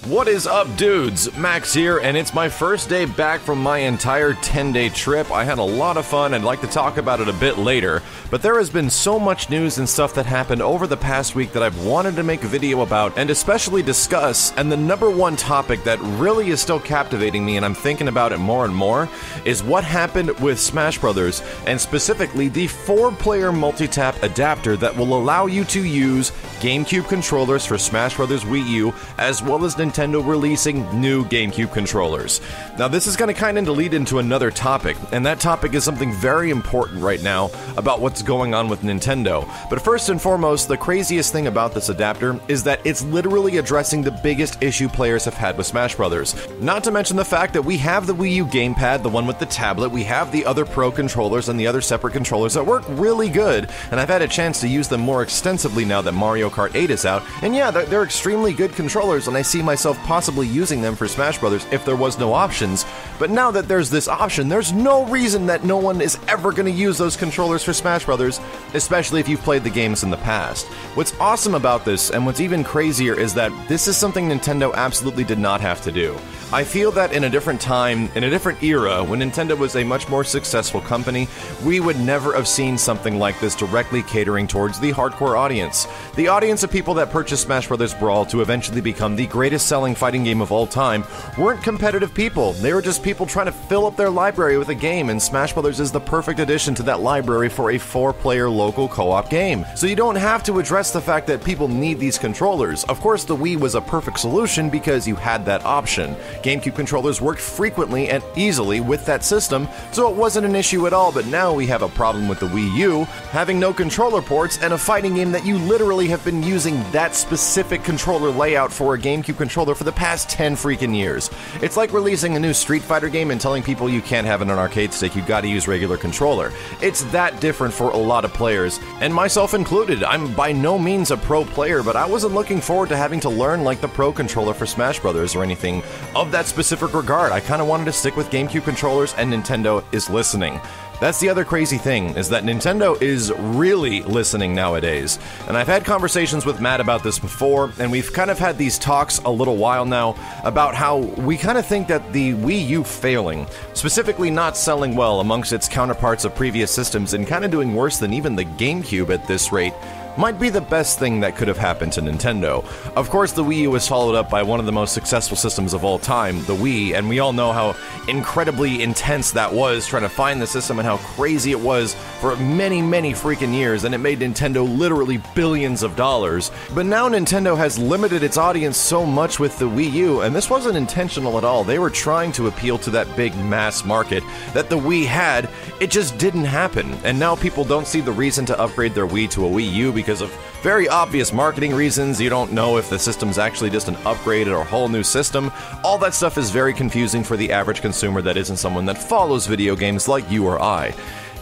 What is up, dudes? Max here, and it's my first day back from my entire 10-day trip. I had a lot of fun. I'd like to talk about it a bit later, but there has been so much news and stuff that happened over the past week that I've wanted to make a video about and especially discuss, and the number one topic that really is still captivating me and I'm thinking about it more and more is what happened with Smash Brothers, and specifically the 4-player multi-tap adapter that will allow you to use Gamecube controllers for Smash Brothers Wii-U, as well as Nintendo releasing new Gamecube controllers. Now this is going to kind of lead into another topic, and that topic is something very important right now about what's going on with Nintendo. But first and foremost, the craziest thing about this adapter is that it's literally addressing the biggest issue players have had with Smash Brothers. Not to mention the fact that we have the Wii U gamepad, the one with the tablet, we have the other Pro controllers and the other separate controllers that work really good, and I've had a chance to use them more extensively now that Mario Kart 8 is out, and yeah, they're extremely good controllers, and I see myself possibly using them for Smash Brothers if there was no options. But now that there's this option, there's no reason that no one is ever going to use those controllers for Smash Brothers, especially if you've played the games in the past. What's awesome about this, and what's even crazier, is that this is something Nintendo absolutely did not have to do. I feel that in a different time, in a different era, when Nintendo was a much more successful company, we would never have seen something like this directly catering towards the hardcore audience. The audience of people that purchased Smash Bros. Brawl to eventually become the greatest selling fighting game of all time weren't competitive people. They were just people trying to fill up their library with a game, and Smash Bros. Is the perfect addition to that library for a 4-player local co-op game. So you don't have to address the fact that people need these controllers. Of course, the Wii was a perfect solution because you had that option. GameCube controllers worked frequently and easily with that system, so it wasn't an issue at all, but now we have a problem with the Wii U, having no controller ports and a fighting game that you literally have been using that specific controller layout for a GameCube controller for the past 10 freaking years. It's like releasing a new Street Fighter game and telling people you can't have an arcade stick, you gotta use regular controller. It's that different for a lot of players, and myself included. I'm by no means a pro player, but I wasn't looking forward to having to learn like the Pro controller for Smash Brothers or anything of that specific regard. I kind of wanted to stick with GameCube controllers, and Nintendo is listening. That's the other crazy thing, is that Nintendo is really listening nowadays. And I've had conversations with Matt about this before, and we've kind of had these talks a little while now about how we kind of think that the Wii U failing, specifically not selling well amongst its counterparts of previous systems and kind of doing worse than even the GameCube at this rate, might be the best thing that could have happened to Nintendo. Of course, the Wii U was followed up by one of the most successful systems of all time, the Wii, and we all know how incredibly intense that was trying to find the system and how crazy it was for many, many freaking years, and it made Nintendo literally billions of dollars. But now Nintendo has limited its audience so much with the Wii U, and this wasn't intentional at all. They were trying to appeal to that big mass market that the Wii had. It just didn't happen, and now people don't see the reason to upgrade their Wii to a Wii U because of very obvious marketing reasons. You don't know if the system's actually just an upgrade or a whole new system. All that stuff is very confusing for the average consumer that isn't someone that follows video games like you or I.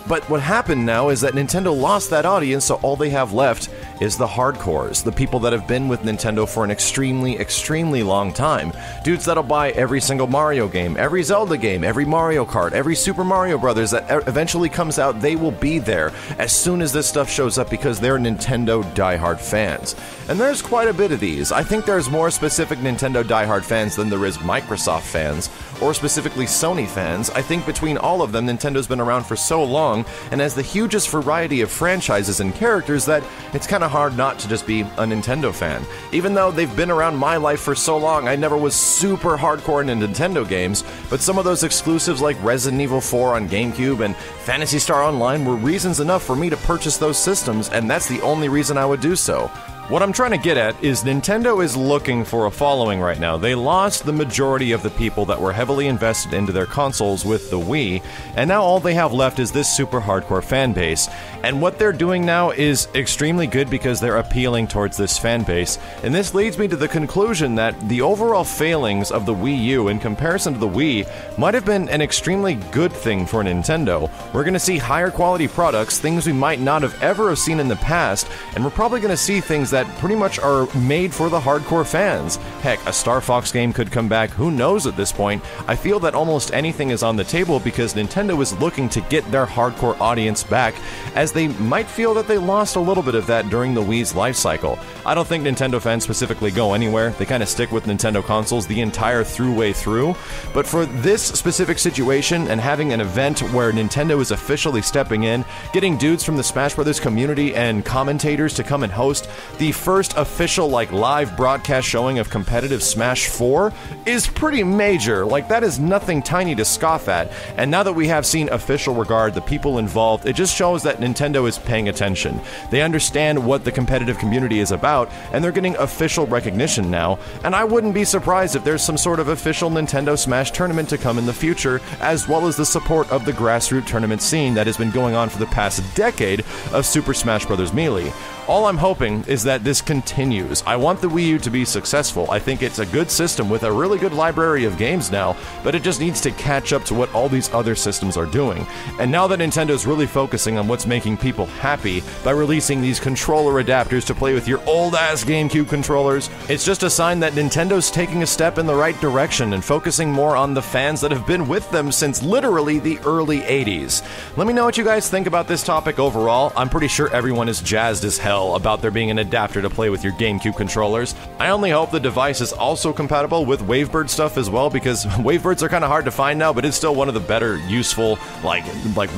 But what happened now is that Nintendo lost that audience, so all they have left is the hardcores, the people that have been with Nintendo for an extremely, extremely long time. Dudes that'll buy every single Mario game, every Zelda game, every Mario Kart, every Super Mario Brothers that eventually comes out, they will be there as soon as this stuff shows up because they're Nintendo diehard fans. And there's quite a bit of these. I think there's more specific Nintendo diehard fans than there is Microsoft fans, or specifically Sony fans. I think between all of them, Nintendo's been around for so long and has the hugest variety of franchises and characters that it's kind of hard not to just be a Nintendo fan. Even though they've been around my life for so long, I never was super hardcore into Nintendo games, but some of those exclusives like Resident Evil 4 on GameCube and Phantasy Star Online were reasons enough for me to purchase those systems, and that's the only reason I would do so. What I'm trying to get at is Nintendo is looking for a following right now. They lost the majority of the people that were heavily invested into their consoles with the Wii, and now all they have left is this super hardcore fan base. And what they're doing now is extremely good because they're appealing towards this fan base. And this leads me to the conclusion that the overall failings of the Wii U in comparison to the Wii might have been an extremely good thing for Nintendo. We're going to see higher quality products, things we might not have ever seen in the past, and we're probably going to see things that that pretty much are made for the hardcore fans. Heck, a Star Fox game could come back, who knows at this point. I feel that almost anything is on the table because Nintendo is looking to get their hardcore audience back, as they might feel that they lost a little bit of that during the Wii's life cycle. I don't think Nintendo fans specifically go anywhere. They kind of stick with Nintendo consoles the entire way through. But for this specific situation and having an event where Nintendo is officially stepping in, getting dudes from the Smash Brothers community and commentators to come and host the first official live broadcast showing of competitive Smash 4 is pretty major. That is nothing tiny to scoff at. And now that we have seen official regard, the people involved, it just shows that Nintendo is paying attention. They understand what the competitive community is about, and they're getting official recognition now. And I wouldn't be surprised if there's some sort of official Nintendo Smash tournament to come in the future, as well as the support of the grassroots tournament scene that has been going on for the past decade of Super Smash Bros. Melee. All I'm hoping is that this continues. I want the Wii U to be successful. I think it's a good system with a really good library of games now, but it just needs to catch up to what all these other systems are doing. And now that Nintendo's really focusing on what's making people happy by releasing these controller adapters to play with your old-ass Gamecube controllers, it's just a sign that Nintendo's taking a step in the right direction and focusing more on the fans that have been with them since literally the early 80s. Let me know what you guys think about this topic overall. I'm pretty sure everyone is jazzed as hell about there being an adapter to play with your Gamecube controllers. I only hope the device is also compatible with Wavebird stuff as well, because Wavebirds are kind of hard to find now, but it's still one of the better useful like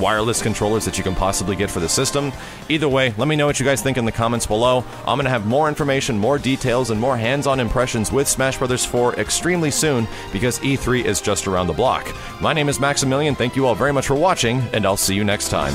wireless controllers that you can possibly get for the system. Either way, let me know what you guys think in the comments below. I'm gonna have more information, more details, and more hands-on impressions with Smash Bros. 4 extremely soon, because E3 is just around the block. My name is Maximilian, thank you all very much for watching, and I'll see you next time.